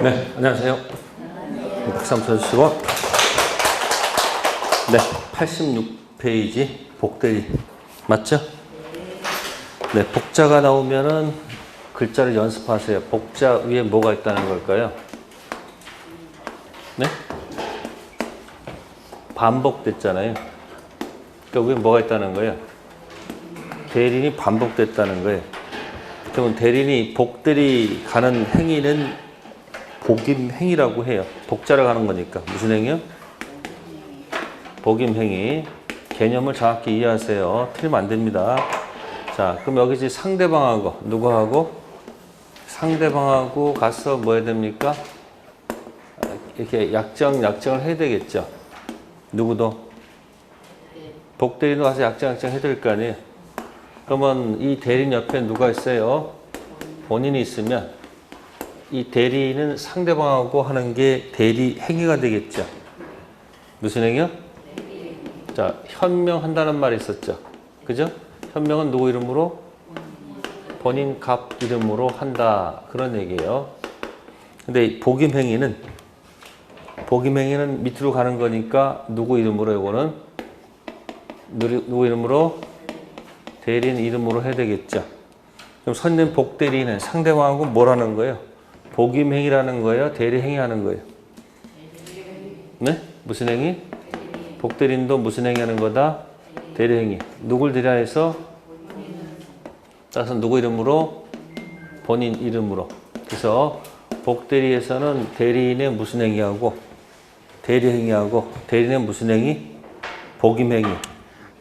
네, 안녕하세요. 박수 한번 쳐주시고. 네, 86페이지 복대리 맞죠? 네, 복자가 나오면은 글자를 연습하세요. 복자 위에 뭐가 있다는 걸까요? 네? 반복됐잖아요. 그러니까 위에 뭐가 있다는 거예요? 대린이 반복됐다는 거예요. 그러면 대린이 복들이 가는 행위는 복임 행위라고 해요. 복자를 가는 거니까. 무슨 행위요? 복임 행위. 개념을 정확히 이해하세요. 틀리면 안 됩니다. 자, 그럼 여기 이제 상대방하고 누구하고? 상대방하고 가서 뭐 해야 됩니까? 이렇게 약정을 해야 되겠죠. 누구도? 복대리도 가서 약정 해야 될 거 아니에요. 그러면 이 대리인 옆에 누가 있어요? 본인이 있으면 이 대리는 상대방하고 하는 게 대리 행위가 되겠죠. 무슨 행위요? 자, 현명한다는 말이 있었죠. 그죠? 현명은 누구 이름으로? 본인 갑 이름으로 한다. 그런 얘기예요. 근데 복임 행위는 밑으로 가는 거니까 누구 이름으로 이거는? 누구 이름으로? 대리인 이름으로 해야 되겠죠. 그럼 선임 복대리는 상대방하고 뭘 하는 거예요? 복임 행위라는 거예요? 대리 행위 하는 거예요? 네? 무슨 행위? 복대리인도 무슨 행위 하는 거다? 대리 행위. 누굴 대리해서? 따라서 누구 이름으로? 본인 이름으로. 그래서 복대리에서는 대리인의 무슨 행위하고 대리 행위하고 대리인의 무슨 행위? 복임 행위.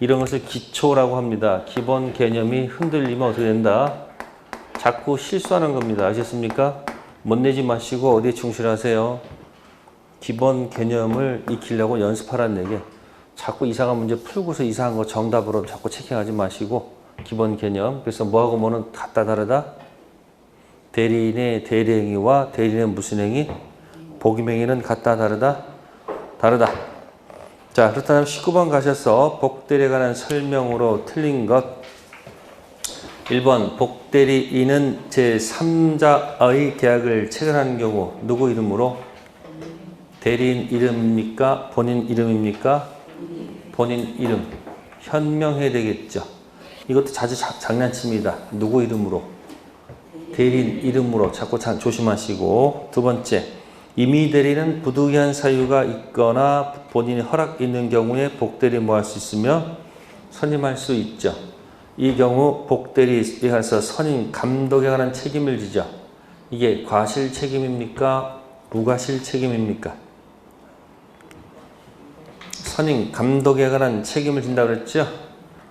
이런 것을 기초라고 합니다. 기본 개념이 흔들리면 어떻게 된다? 자꾸 실수하는 겁니다. 아셨습니까? 못 내지 마시고 어디에 충실하세요? 기본 개념을 익히려고 연습하라는 얘기예요. 자꾸 이상한 문제 풀고서 이상한 거 정답으로 자꾸 체킹하지 마시고 기본 개념. 그래서 뭐하고 뭐는 같다 다르다? 대리인의 대리 행위와 대리인의 무슨 행위? 복임 행위는 같다 다르다? 다르다. 자, 그렇다면 19번 가셔서 복대리에 관한 설명으로 틀린 것. 1번 복대리인은 제3자의 계약을 체결하는 경우 누구 이름으로? 대리인 이름입니까? 본인 이름입니까? 본인 이름. 현명해야 되겠죠. 이것도 자주 장난칩니다. 누구 이름으로? 대리인 이름으로. 자꾸 조심하시고. 두 번째, 임의 대리는 부득이한 사유가 있거나 본인이 허락 있는 경우에 복대리 뭐 할 수 있으며 선임할 수 있죠. 이 경우 복대리에 가서 선임 감독에 관한 책임을 지죠. 이게 과실 책임입니까? 무과실 책임입니까? 선임 감독에 관한 책임을 진다고 그랬죠.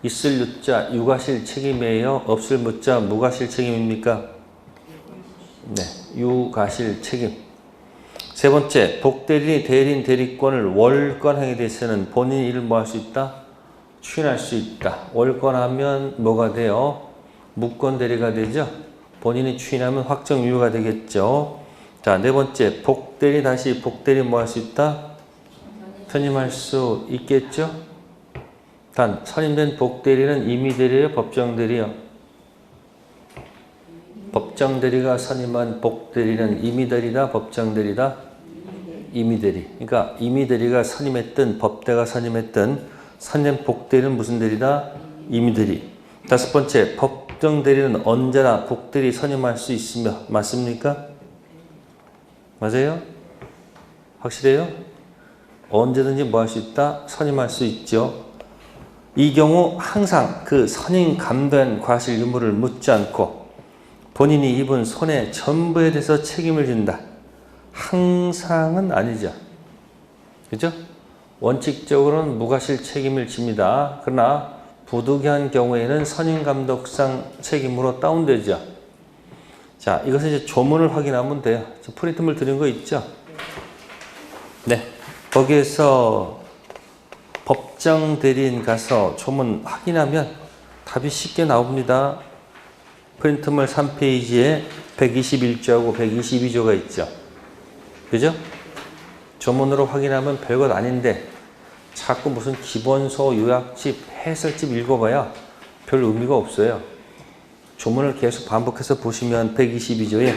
있을 유자 유과실 책임이에요. 없을 무자 무과실 책임입니까? 네, 유과실 책임. 세 번째, 복대리인이 대리인 대리권을 월권하게 돼서는 본인 일을 뭐 할 수 있다? 추인할 수 있다. 월권하면 뭐가 돼요? 무권 대리가 되죠. 본인이 추인하면 확정 유효가 되겠죠. 자, 네 번째, 복대리 다시 복대리 뭐 할 수 있다? 선임할 수 있겠죠. 단, 선임된 복대리는 임의대리예요, 법정대리요? 법정대리가 선임한 복대리는 임의대리다, 법정대리다? 임의대리. 그러니까 임의대리가 선임했든 법대가 선임했든 선임 복대리는 무슨 대리다? 임의대리. 다섯 번째, 법정대리는 언제나 복대리 선임할 수 있으며 맞습니까? 맞아요? 확실해요? 언제든지 뭐 할 수 있다? 선임할 수 있죠. 이 경우 항상 그 선임 감독한 과실 유무를 묻지 않고 본인이 입은 손해 전부에 대해서 책임을 진다. 항상은 아니죠. 그죠? 원칙적으로는 무과실 책임을 집니다. 그러나 부득이한 경우에는 선임 감독상 책임으로 다운되죠. 자, 이것은 이제 조문을 확인하면 돼요. 프린트물 드린 거 있죠? 네. 거기에서 법정 대리인 가서 조문 확인하면 답이 쉽게 나옵니다. 프린트물 3페이지에 121조하고 122조가 있죠. 그죠? 조문으로 확인하면 별것 아닌데 자꾸 무슨 기본서, 요약집, 해설집 읽어봐야 별 의미가 없어요. 조문을 계속 반복해서 보시면 122조에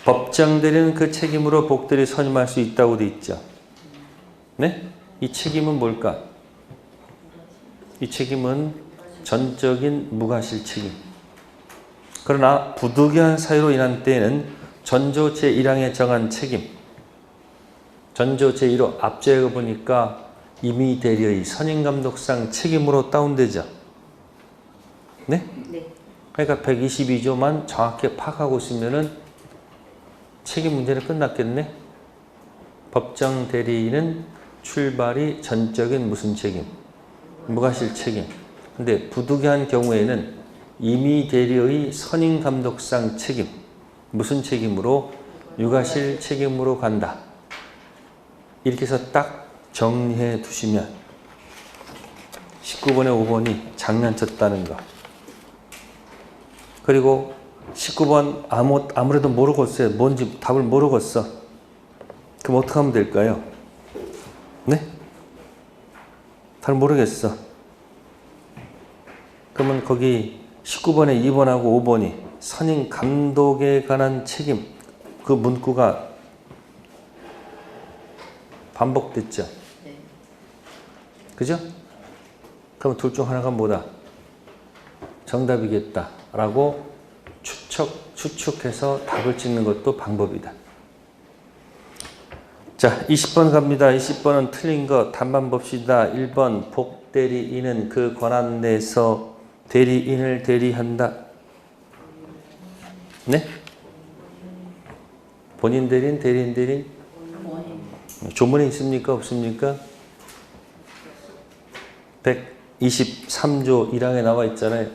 법정 대리는 그 책임으로 복대리 선임할 수 있다고 돼 있죠. 네? 이 책임은 뭘까? 이 책임은 전적인 무과실 책임. 그러나 부득이한 사유로 인한 때에는 전조 제1항에 정한 책임, 전조 제1호 앞제가 보니까 임의 대리의 선임감독상 책임으로 다운되죠. 네? 네. 그러니까 122조만 정확히 파악하고 있으면은 책임 문제는 끝났겠네. 법정 대리인은 출발이 전적인 무슨 책임? 무과실 책임. 근데 부득이한 경우에는 임의 대리의 선임 감독상 책임. 무슨 책임으로? 유과실 책임으로 간다. 이렇게 해서 딱 정리해 두시면 19번에 5번이 장난쳤다는 거. 그리고 19번 아무래도 모르겠어요. 뭔지 답을 모르겠어. 그럼 어떻게 하면 될까요? 네? 잘 모르겠어. 그러면 거기 19번에 2번하고 5번이 선임 감독에 관한 책임, 그 문구가 반복됐죠. 네. 그죠? 그럼 둘 중 하나가 뭐다? 정답이겠다라고 추측해서 답을 찍는 것도 방법이다. 자, 20번 갑니다. 20번은 틀린 거 답만 봅시다. 1번 복대리인은 그 권한 내에서 대리인을 대리한다. 네? 본인 대리인, 대리인 대리인? 조문에 있습니까? 없습니까? 123조 1항에 나와 있잖아요.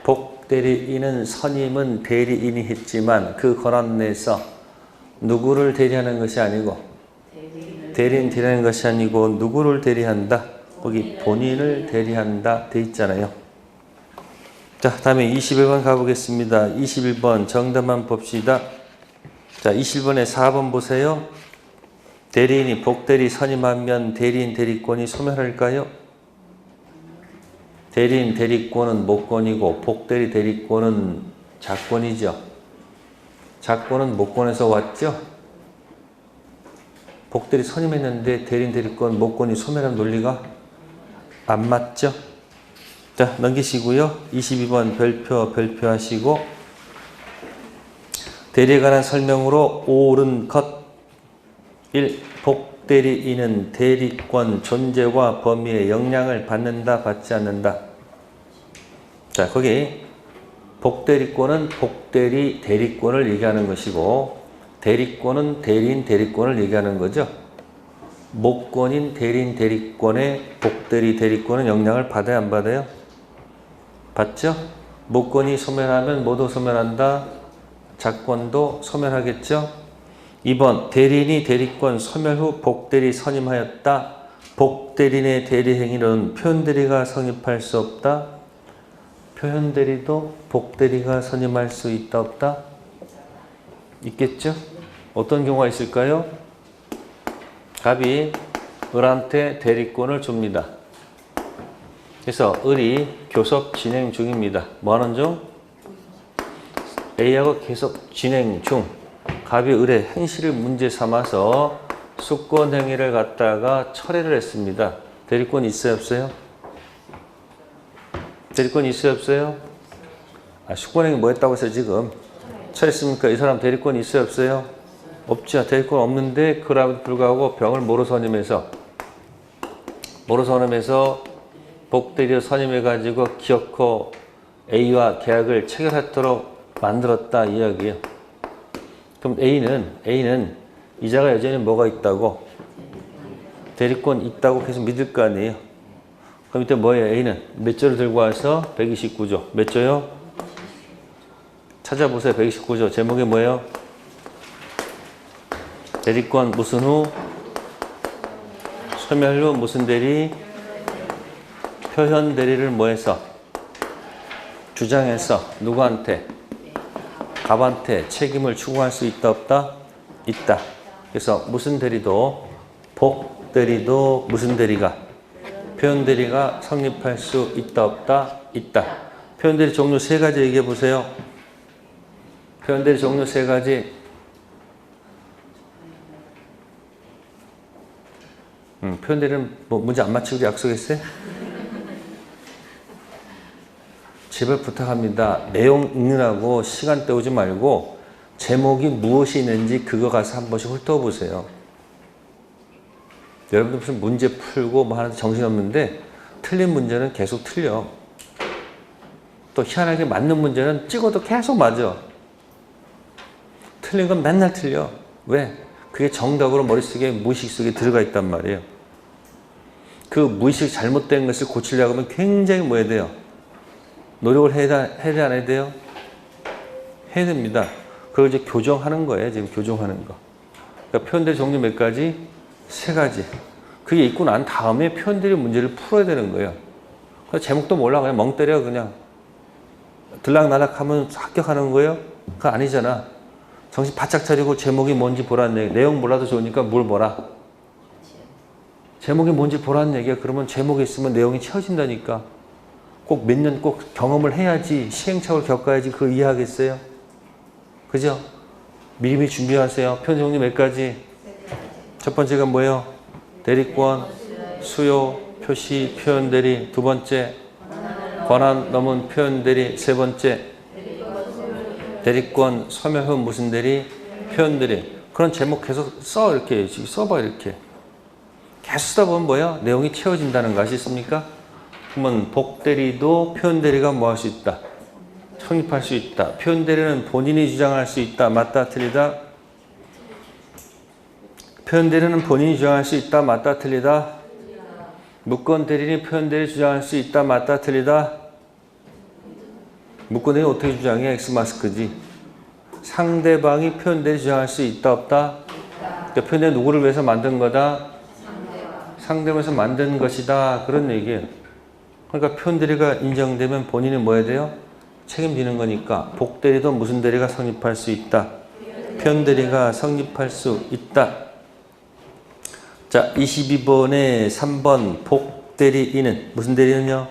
복대리인은 선임은 대리인이 했지만 그 권한 내에서 누구를 대리하는 것이 아니고 대리인 대리하는 것이 아니고 누구를 대리한다? 거기 본인을 대리한다 돼 있잖아요. 자, 다음에 21번 가보겠습니다. 21번 정답만 봅시다. 자, 21번에 4번 보세요. 대리인이 복대리 선임하면 대리인 대리권이 소멸할까요? 대리인 대리권은 목권이고 복대리 대리권은 자권이죠. 자권은 목권에서 왔죠. 복대리 선임했는데 대리인 대리권 목권이 소멸한 논리가 안 맞죠. 자, 넘기시고요. 22번 별표하시고 대리에 관한 설명으로 옳은 것 1. 복대리인은 대리권 존재와 범위의 영향을 받는다, 받지 않는다. 자, 거기 복대리권은 복대리 대리권을 얘기하는 것이고 대리권은 대리인 대리권을 얘기하는 거죠. 목권인 대리인 대리권의 복대리 대리권은 영향을 받아야 안 받아요? 받죠? 목권이 소멸하면 뭐도 소멸한다? 자권도 소멸하겠죠? 2번 대리인이 대리권 소멸 후 복대리 선임하였다. 복대리인의 대리 행위는 표현대리가 성립할 수 없다. 표현대리도 복대리가 선임할 수 있다 없다? 있겠죠? 어떤 경우가 있을까요? 갑이 을한테 대리권을 줍니다. 그래서 을이 교섭 진행 중입니다. 뭐 하는 중? A하고 계속 진행 중. 갑이 을의 행실을 문제 삼아서 수권 행위를 갖다가 철회를 했습니다. 대리권 있어요, 없어요? 대리권 있어요, 없어요? 수권 행위 뭐 했다고 해서 지금 철회했습니까? 이 사람 대리권 있어요, 없어요? 없죠. 대리권 없는데 그럼에도 불구하고 병을 뭐로 선임해서 복대리로 선임해가지고 기어코 A와 계약을 체결하도록 만들었다 이 이야기예요. 그럼 A는 이자가 여전히 뭐가 있다고? 대리권 있다고 계속 믿을 거 아니에요. 그럼 이때 뭐예요? A는 몇 조를 들고 와서 129조. 몇 조요? 찾아보세요. 129조. 제목이 뭐예요? 대리권 무슨 후? 소멸 후 무슨 대리? 표현 대리를 뭐해서? 주장해서 누구한테? 갑한테 책임을 추구할 수 있다 없다? 있다. 그래서 무슨 대리도 복대리도 무슨 대리가? 표현대리가 성립할 수 있다 없다? 있다. 표현대리 종류 세 가지 얘기해 보세요. 표현대리 종류 세 가지. 표현대리는 뭐 문제 안 맞추기로 약속했어요? 제발 부탁합니다. 내용 읽느라고 시간 때우지 말고 제목이 무엇이 있는지 그거 가서 한 번씩 훑어보세요. 여러분들 무슨 문제 풀고 뭐 하는데 정신없는데 틀린 문제는 계속 틀려. 또 희한하게 맞는 문제는 찍어도 계속 맞아. 틀린 건 맨날 틀려. 왜? 그게 정답으로 머릿속에 무의식 속에 들어가 있단 말이에요. 그 무의식 잘못된 것을 고치려고 하면 굉장히 뭐 해야 돼요? 노력을 해야 돼, 안 해야 돼요? 해야 됩니다. 그걸 이제 교정하는 거예요. 지금 교정하는 거. 그러니까 표현대리 종류 몇 가지? 세 가지. 그게 있고 난 다음에 표현대리 문제를 풀어야 되는 거예요. 그래서 제목도 몰라. 그냥 멍 때려. 그냥. 들락날락 하면 합격하는 거예요? 그거 아니잖아. 정신 바짝 차리고 제목이 뭔지 보라는 얘기. 내용 몰라도 좋으니까 뭘 보라. 제목이 뭔지 보라는 얘기야. 그러면 제목이 있으면 내용이 채워진다니까. 꼭 몇 년 꼭 경험을 해야지, 시행착오를 겪어야지 그거 이해하겠어요? 그죠? 미리미리 준비하세요. 표현 종류 몇 가지? 첫 번째가 뭐예요? 대리권, 수요, 표시, 표현대리. 두 번째, 권한 넘은 표현대리. 세 번째, 대리권, 소멸 후 무슨 대리? 표현대리. 그런 제목 계속 써. 이렇게 써봐. 이렇게. 계속 쓰다 보면 뭐야? 내용이 채워진다는 것이 있습니까? 그러면 복대리도 표현대리가 뭐 할 수 있다? 성립할 수 있다. 표현대리는 본인이 주장할 수 있다. 맞다, 틀리다? 표현대리는 본인이 주장할 수 있다. 맞다, 틀리다? 무권대리는 표현대리 주장할 수 있다. 맞다, 틀리다? 무권대리는 어떻게 주장해? 엑스마스크지. 상대방이 표현대리 주장할 수 있다, 없다? 그러니까 표현대리 누구를 위해서 만든 거다? 상대방에서 만든 것이다. 그런 얘기예요. 그러니까 표현대리가 인정되면 본인이 뭐 해야 돼요? 책임지는 거니까 복대리도 무슨 대리가 성립할 수 있다. 표현대리가 성립할 수 있다. 자, 22번에 3번 복대리인은 무슨 대리는요?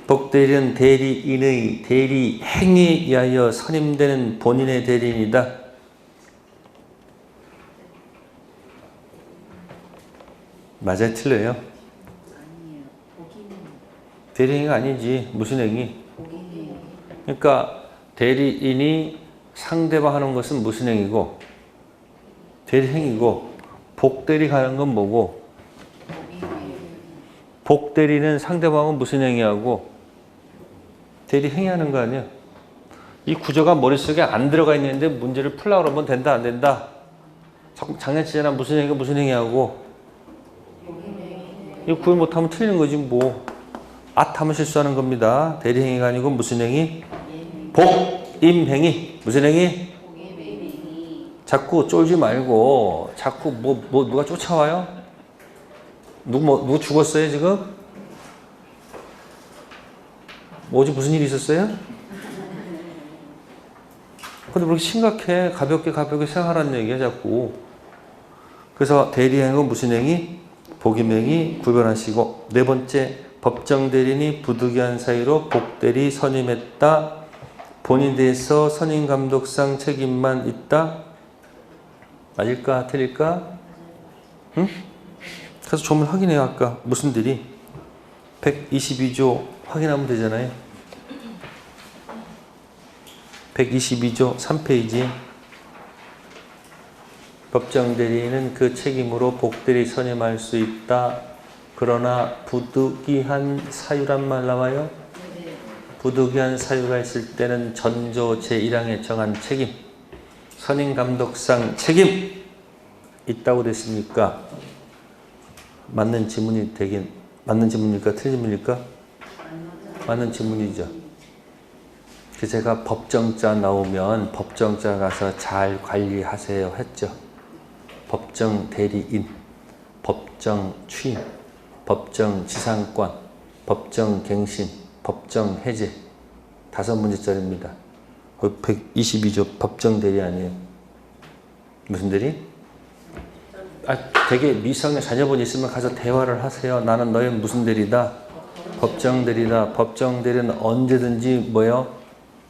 복대리는 대리인의 대리 행위에 의하여 선임되는 본인의 대리인이다. 맞아요? 틀려요? 대리행위가 아니지. 무슨 행위? 그러니까 대리인이 상대방 하는 것은 무슨 행위고? 대리행위고 복대리 가는 건 뭐고? 복대리는 상대방은 무슨 행위하고? 대리행위하는 거 아니야? 이 구조가 머릿속에 안 들어가 있는데 문제를 풀려고 그러면 된다 안 된다? 자꾸 장난치잖아. 무슨 행위가 무슨 행위하고? 이거 구분 못하면 틀리는 거지 뭐. 하면 실수하는 겁니다. 대리행위가 아니고 무슨 행위? 복임행위. 무슨 행위? 자꾸 쫄지 말고 자꾸 누가 쫓아와요? 누구 죽었어요 지금? 뭐지 무슨 일이 있었어요? 근데 왜 이렇게 심각해? 가볍게 생각하라는 얘기야 자꾸. 그래서 대리행위는 무슨 행위? 복임행위 구별하시고. 네 번째, 법정대리인이 부득이한 사유로 복대리 선임했다. 본인에 대해서 선임감독상 책임만 있다. 맞을까? 틀릴까? 응? 그래서 조문 확인해요. 아까 무슨 대리? 122조 확인하면 되잖아요. 122조 3페이지. 법정대리인은 그 책임으로 복대리 선임할 수 있다. 그러나 부득이한 사유란 말 나와요? 부득이한 사유가 있을 때는 전조 제1항에 정한 책임, 선임감독상 책임 있다고 됐습니까? 맞는 지문이 되긴 맞는 지문일까 틀린 지문일까? 맞는 지문이죠. 그래서 제가 법정자 나오면 법정자 가서 잘 관리하세요 했죠. 법정 대리인, 법정 취임, 법정 지상권, 법정 갱신, 법정 해제 5문제짜리입니다. 122조 법정 대리 아니에요. 무슨 대리? 되게 미성년 자녀분 있으면 가서 대화를 하세요. 나는 너의 무슨 대리다? 법정 대리다. 법정 대리는 언제든지 뭐요?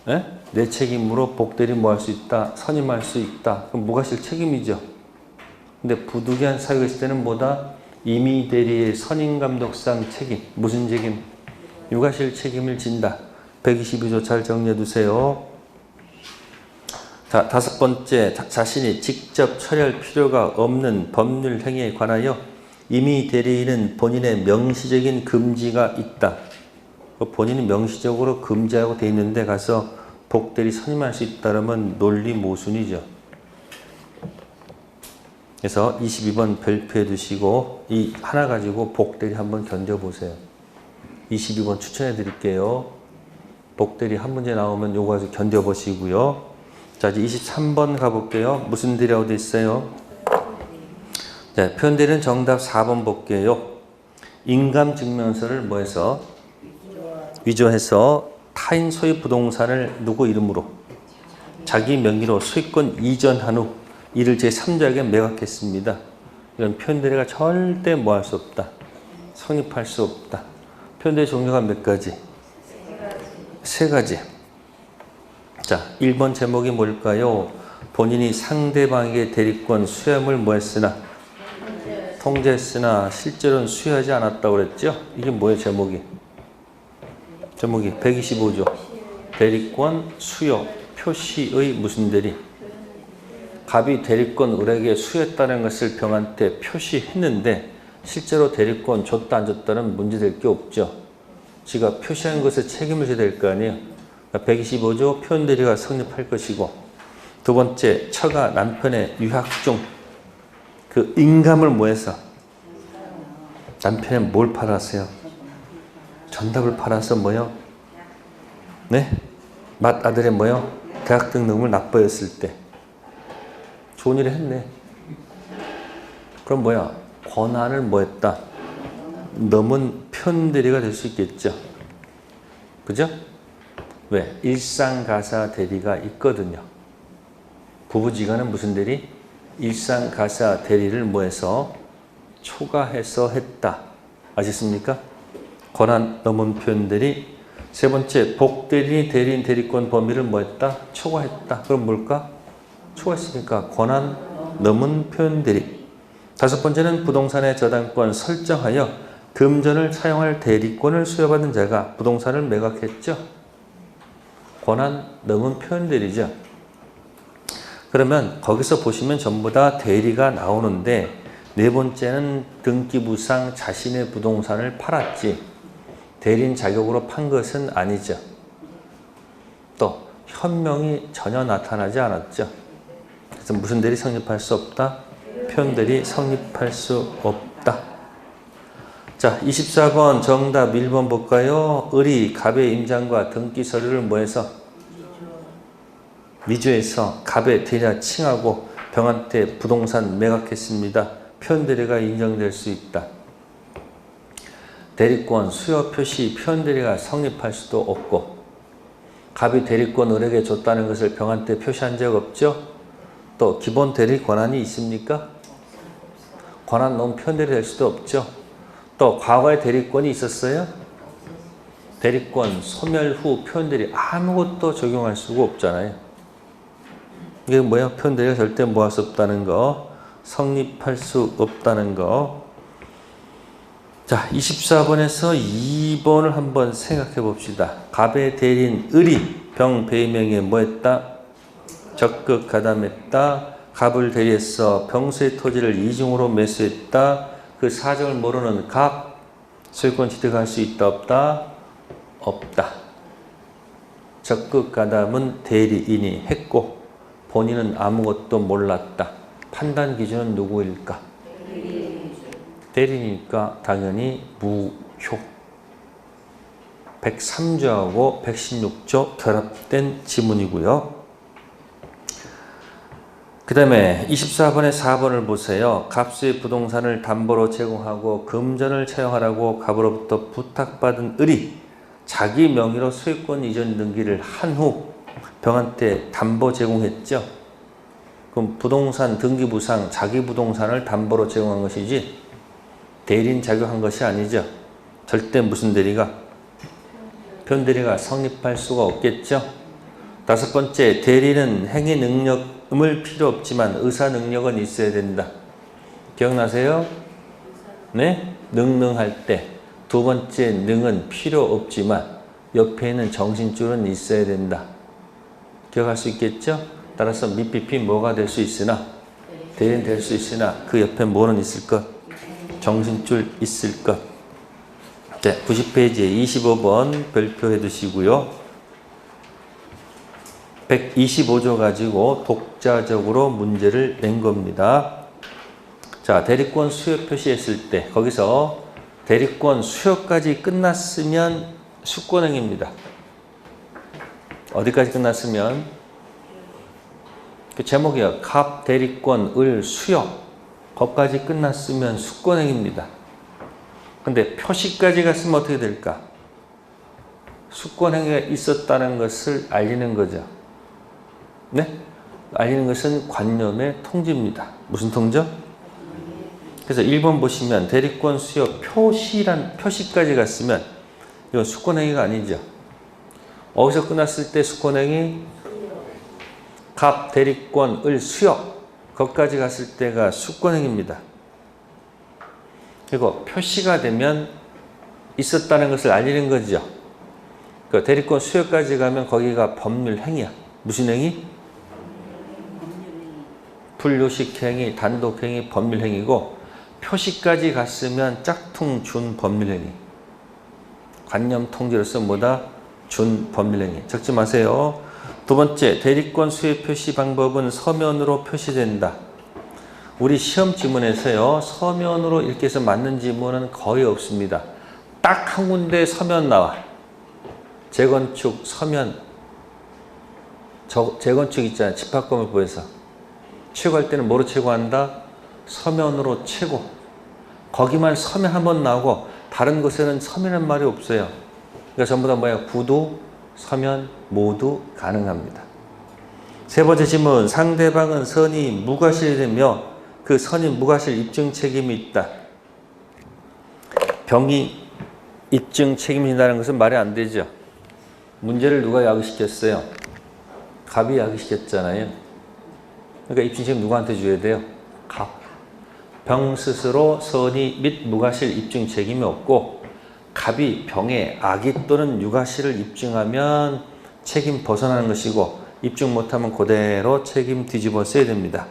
예? 내 책임으로 복대리 뭐 할 수 있다? 선임할 수 있다. 그럼 무과실 책임이죠. 근데 부득이한 사유가 있을 때는 뭐다? 임의 대리의 선임 감독상 책임. 무슨 책임? 유과실 책임을 진다. 122조 잘 정리해 두세요. 자, 다섯 번째, 자신이 직접 처리할 필요가 없는 법률 행위에 관하여 임의 대리인은 본인의 명시적인 금지가 있다. 본인이 명시적으로 금지하고 돼 있는데 가서 복대리 선임할 수 있다면 논리 모순이죠. 그래서 22번 별표해 두시고 이 하나 가지고 복대리 한번 견뎌보세요. 22번 추천해 드릴게요. 복대리 한 문제 나오면 요거 가지고 견뎌보시고요. 자, 이제 23번 가볼게요. 무슨 대리라고 돼 있어요? 자, 표현대리는 정답 4번 볼게요. 인감증명서를 뭐해서? 위조해서 타인 소유 부동산을 누구 이름으로? 자기 명의로 소유권 이전한 후 이를 제3자에게 매각했습니다. 이런 표현대리가 절대 뭐 할 수 없다. 성립할 수 없다. 표현대리 종류가 몇 가지? 세 가지. 자, 1번 제목이 뭘까요? 본인이 상대방에게 대리권 수여물 뭐 했으나? 통제했으나 실제로는 수여하지 않았다고 그랬죠? 이게 뭐예요, 제목이? 제목이 125조. 대리권 수여 표시의 무슨 대리? 갑이 대리권 을에게 수여했다는 것을 병한테 표시했는데 실제로 대리권 줬다 안 줬다는 문제될 게 없죠. 지가 표시한 것에 책임을 져야 될 거 아니에요. 125조 표현대리가 성립할 것이고, 두 번째, 처가 남편의 유학 중 그 인감을 뭐해서? 남편이 뭘 팔았어요? 전답을 팔아서 뭐요? 네? 맏아들의 뭐요? 대학 등록을 납부했을 때 좋은 일을 했네. 그럼 뭐야? 권한을 뭐했다? 넘은 표현대리가 될 수 있겠죠. 그죠? 왜? 일상가사 대리가 있거든요. 부부지간은 무슨 대리? 일상가사 대리를 뭐해서? 초과해서 했다. 아셨습니까? 권한 넘은 표현대리. 세 번째, 복대리, 대리인, 대리권 범위를 뭐했다? 초과했다. 그럼 뭘까? 초과했으니까 권한 넘은 표현대리. 다섯 번째는 부동산의 저당권 설정하여 금전을 사용할 대리권을 수여받은 자가 부동산을 매각했죠. 권한 넘은 표현대리죠. 그러면 거기서 보시면 전부 다 대리가 나오는데 네 번째는 등기부상 자신의 부동산을 팔았지 대리인 자격으로 판 것은 아니죠. 또 현명이 전혀 나타나지 않았죠. 그래서 무슨 대리 성립할 수 없다? 표현대리 성립할 수 없다. 자, 24번 정답 1번 볼까요? 을이 갑의 임장과 등기 서류를 뭐해서? 위조해서 갑의 대리와 칭하고 병한테 부동산 매각했습니다. 표현대리가 인정될 수 있다. 대리권 수여 표시 표현대리가 성립할 수도 없고 갑이 대리권 을에게 줬다는 것을 병한테 표시한 적 없죠? 또 기본 대리 권한이 있습니까? 권한 넘은 표현대리 될 수도 없죠. 또 과거에 대리권이 있었어요? 대리권 소멸 후 표현대리 아무것도 적용할 수가 없잖아요. 이게 뭐야? 표현대리가 절대 뭐 할 수 없다는 거, 성립할 수 없다는 거. 자, 24번에서 2번을 한번 생각해 봅시다. 갑의 대리인 을이 병 배명에 뭐 했다? 적극 가담했다. 갑을 대리해서 병수의 토지를 이중으로 매수했다. 그 사정을 모르는 갑, 소유권 취득할 수 있다 없다? 없다. 적극 가담은 대리인이 했고 본인은 아무것도 몰랐다. 판단 기준은 누구일까? 대리니까 당연히 무효. 103조하고 116조 결합된 지문이고요. 그 다음에 24번에 4번을 보세요. 갑수의 부동산을 담보로 제공하고 금전을 차용하라고 갑으로부터 부탁받은 을이 자기 명의로 소유권 이전 등기를 한 후 병한테 담보 제공했죠. 그럼 부동산 등기부상 자기 부동산을 담보로 제공한 것이지 대리인 자격한 것이 아니죠. 절대 무슨 대리가? 표현대리가 성립할 수가 없겠죠. 다섯 번째, 대리는 행위 능력을 필요 없지만 의사 능력은 있어야 된다. 기억나세요? 네? 능능할 때. 두 번째, 능은 필요 없지만 옆에 있는 정신줄은 있어야 된다. 기억할 수 있겠죠? 따라서 미피피 뭐가 될 수 있으나, 대리는 될 수 있으나 그 옆에 뭐는 있을 것? 정신줄 있을 것. 네, 90페이지에 25번 별표해 두시고요. 125조 가지고 독자적으로 문제를 낸 겁니다. 자, 대리권 수요 표시했을 때 거기서 대리권 수요까지 끝났으면 수권행입니다. 어디까지 끝났으면? 그 제목이요. 갑, 대리권, 을, 수요. 거기까지 끝났으면 수권행입니다. 근데 표시까지 갔으면 어떻게 될까? 수권행위가 있었다는 것을 알리는 거죠. 네? 알리는 것은 관념의 통지입니다. 무슨 통지요? 그래서 1번 보시면 대리권 수요 표시까지 갔으면 이건 수권행위가 아니죠. 어디서 끝났을 때 수권행위? 갑, 대리권, 을, 수요. 거기까지 갔을 때가 수권행위입니다. 그리고 표시가 되면 있었다는 것을 알리는 거죠. 그 대리권 수요까지 가면 거기가 법률 행위야. 무슨 행위? 분류식 행위, 단독 행위, 법률 행위고 표시까지 갔으면 짝퉁 준 법률 행위. 관념 통지로서 뭐다? 준 법률 행위. 적지 마세요. 두 번째, 대리권 수요 표시 방법은 서면으로 표시된다. 우리 시험 지문에서요, 서면으로 이렇게 해서 맞는 지문은 거의 없습니다. 딱 한 군데 서면 나와. 재건축 서면. 재건축 있잖아요. 집합건물부에서. 채굴할 때는 뭐로 채굴한다? 서면으로 채고. 거기만 서면 한번 나오고 다른 곳에는 서면이라는 말이 없어요. 그러니까 전부 다 뭐예요? 구도, 서면 모두 가능합니다. 세 번째 질문. 상대방은 선이 무과실이 되며 그 선이 무과실 입증 책임이 있다. 병이 입증 책임이 있다는 것은 말이 안 되죠. 문제를 누가 야기시켰어요? 갑이 야기시켰잖아요. 그러니까 입증 책임 누구한테 줘야 돼요? 갑. 병 스스로 선이 및 무과실 입증 책임이 없고 갑이 병의 악의 또는 유과실을 입증하면 책임 벗어나는 것이고 입증 못하면 그대로 책임 뒤집어 써야 됩니다.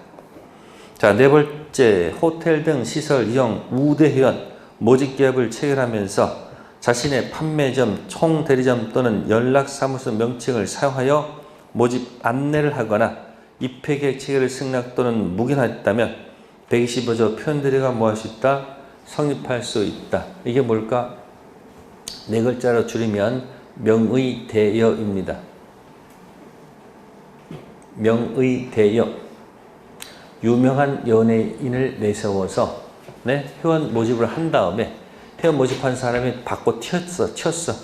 자, 네 번째, 호텔 등 시설 이용 우대회원 모집계약을 체결하면서 자신의 판매점, 총대리점 또는 연락사무소 명칭을 사용하여 모집 안내를 하거나 입회계약 체결을 승낙 또는 묵인하였다면 125조 표현대리가 뭐 할 수 있다? 성립할 수 있다. 이게 뭘까? 네 글자로 줄이면 명의대여입니다. 명의대여. 유명한 연예인을 내세워서 회원 모집을 한 다음에 회원 모집한 사람이 받고 튀었어.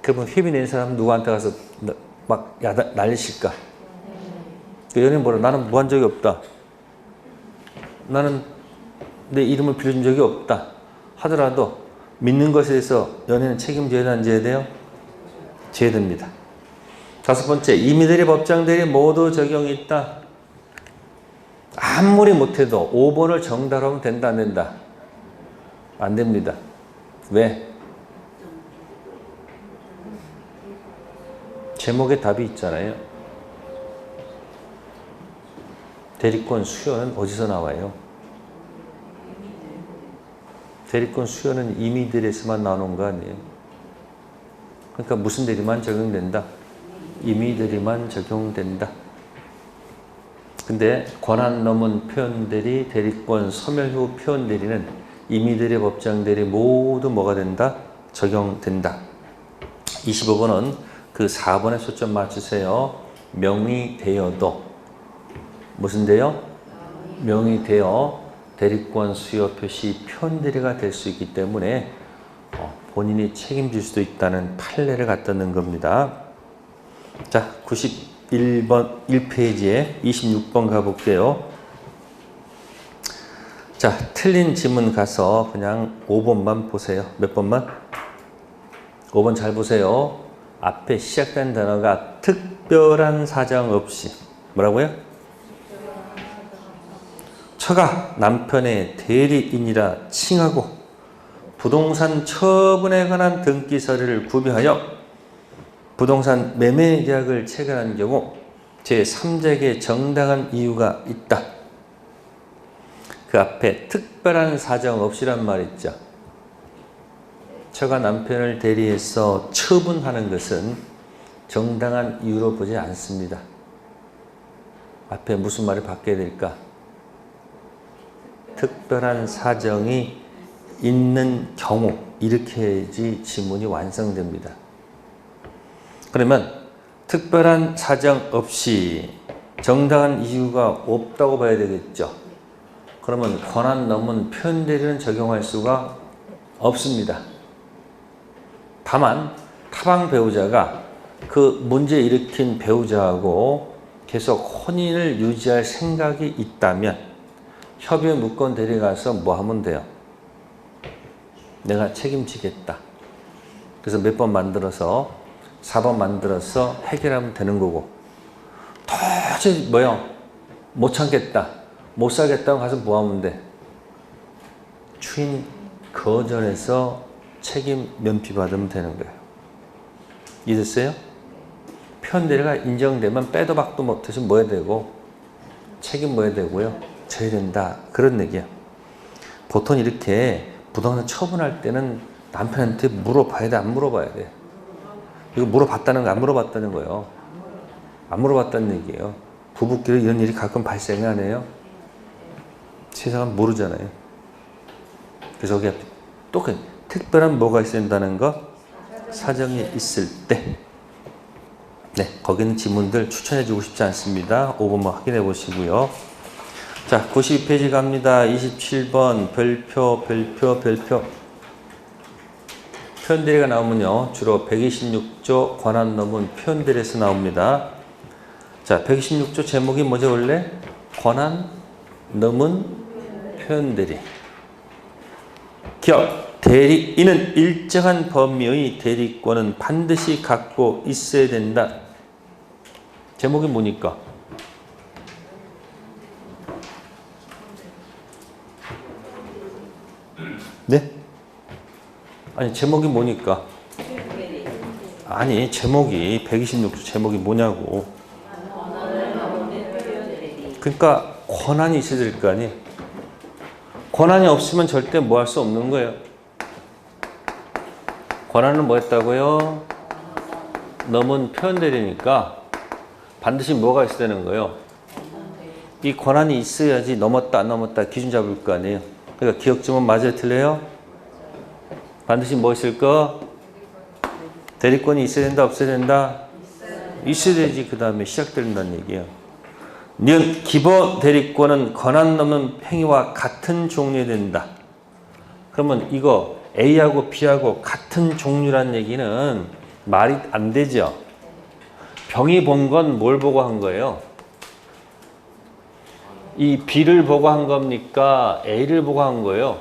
그러면 회비 낸 사람은 누구한테 가서 막 난리칠까? 그 연예인 뭐라? 나는 뭐 한 적이 없다. 나는 내 이름을 빌려준 적이 없다. 하더라도 믿는 것에 대해서 연예인은 책임져야 되나 안 져야 돼요? 져야 됩니다. 다섯 번째, 임의대리, 법장대리 모두 적용이 있다. 아무리 못해도 5번을 정답으로 하면 된다 안 된다? 안 됩니다. 왜? 제목에 답이 있잖아요. 대리권 수요는 어디서 나와요? 대리권 수요는 임의대리에서만 나오는 거 아니에요? 그러니까 무슨 대리만 적용된다? 임의대리만 적용된다. 근데 권한 넘은 표현대리, 대리권 소멸 후 표현대리는 임의대리, 법장대리 모두 뭐가 된다? 적용된다. 25번은 그 4번에 초점 맞추세요. 명의대여도 무슨 대여? 명의대여 대리권 수요 표시 표현대리가 될 수 있기 때문에 본인이 책임질 수도 있다는 판례를 갖다 넣은 겁니다. 자, 91번 1페이지에 26번 가볼게요. 자, 틀린 지문 가서 그냥 5번만 보세요. 몇 번만? 5번 잘 보세요. 앞에 시작된 단어가 특별한 사정 없이 뭐라고요? 처가 남편의 대리인이라 칭하고 부동산 처분에 관한 등기 서류를 구비하여 부동산 매매 계약을 체결한 경우 제3자에게 정당한 이유가 있다. 그 앞에 특별한 사정 없이란 말 있죠. 처가 남편을 대리해서 처분하는 것은 정당한 이유로 보지 않습니다. 앞에 무슨 말을 바뀌어야 될까? 특별한 사정이 있는 경우 이렇게 해야지 지문이 완성됩니다. 그러면 특별한 사정 없이 정당한 이유가 없다고 봐야 되겠죠. 그러면 권한 넘은 표현대리는 적용할 수가 없습니다. 다만 타방 배우자가 그 문제 일으킨 배우자하고 계속 혼인을 유지할 생각이 있다면 협의회 무권 데려가서 뭐 하면 돼요? 내가 책임지겠다. 그래서 몇 번 만들어서 4번 만들어서 해결하면 되는 거고, 도저히 못 참겠다, 못 살겠다고 가서 뭐 하면 돼? 추인 거절해서 책임 면피 받으면 되는 거예요. 이해됐어요? 표현대리가 인정되면 빼도 박도 못해서 뭐 해야 되고, 책임 뭐 해야 되고요? 져야 된다. 그런 얘기야. 보통 이렇게 부동산 처분할 때는 남편한테 물어봐야 돼, 안 물어봐야 돼? 이거 물어봤다는 거, 안 물어봤다는 거예요. 안 물어봤다는 얘기예요. 부부끼리 이런 일이 가끔 발생하네요. 세상은 모르잖아요. 그래서 여기 또 특별한 뭐가 있어야 된다는 거? 사정이 있을 때. 네, 거기는 지문들 추천해주고 싶지 않습니다. 5번만 확인해 보시고요. 자, 92페이지 갑니다. 27번 별표. 표현대리가 나오면요, 주로 126조 권한 넘은 표현대리에서 나옵니다. 자, 126조 제목이 뭐죠, 원래? 권한 넘은 표현대리. 기억, 대리인은 일정한 범위의 대리권은 반드시 갖고 있어야 된다. 제목이 뭐니까? 네? 아니, 제목이 뭐니까? 아니, 제목이 126조 제목이 뭐냐고. 그러니까 권한이 있어야 될 거 아니에요. 권한이 없으면 절대 뭐 할 수 없는 거예요. 권한은 뭐 했다고요? 넘은 표현대리니까 반드시 뭐가 있어야 되는 거예요? 이 권한이 있어야지 넘었다 안 넘었다 기준 잡을 거 아니에요. 그러니까 기억 주문 맞아요, 틀려요? 반드시 뭐 있을 거? 대리권이 있어야 된다, 없어야 된다? 있어야 되지. 그 다음에 시작된다는 얘기예요. 니은 기본 대리권은 권한 넘는 행위와 같은 종류에 된다. 그러면 이거 A하고 B하고 같은 종류란 얘기는 말이 안 되죠. 병이 본 건 뭘 보고 한 거예요? 이 B를 보고 한 겁니까? A를 보고 한 거예요?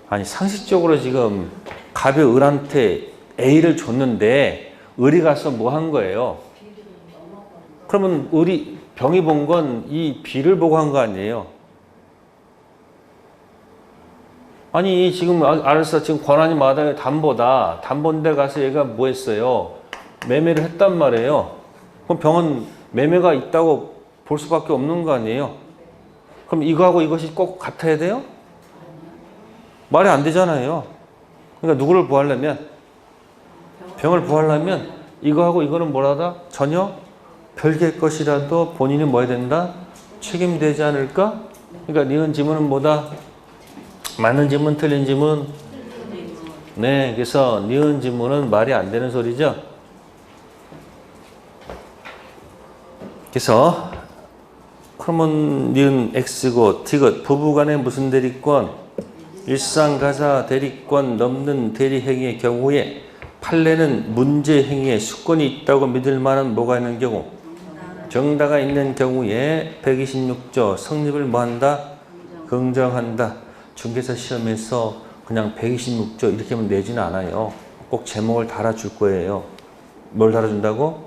아니, 상식적으로 지금 갑이 을한테 A를 줬는데 을이 가서 뭐 한 거예요? 그러면 병이 본 건 이 B를 보고 한 거 아니에요? 아니, 지금 알았어. 지금 권한이 마당에 담보다. 담보인데 가서 얘가 뭐 했어요? 매매를 했단 말이에요. 그럼 병은 매매가 있다고 볼 수밖에 없는 거 아니에요? 그럼 이거하고 이것이 꼭 같아야 돼요? 말이 안 되잖아요. 그러니까 누구를 구하려면, 병을 구하려면 이거하고 이거는 뭐라다? 전혀 별개의 것이라도 본인이 뭐 해야 된다? 책임되지 않을까? 그러니까 니은 지문은 뭐다? 맞는 지문, 틀린 지문? 네, 그래서 니은 지문은 말이 안 되는 소리죠. 그래서 그러면 니은 X고 T고 부부간에 무슨 대리권? 일상가사 대리권 넘는 대리행위의 경우에 판례는 문제행위에 수권이 있다고 믿을 만한 뭐가 있는 경우? 정다가 있는 경우에 126조 성립을 뭐한다? 긍정한다. 중개사 시험에서 그냥 126조 이렇게 하면 내지는 않아요. 꼭 제목을 달아줄 거예요. 뭘 달아준다고?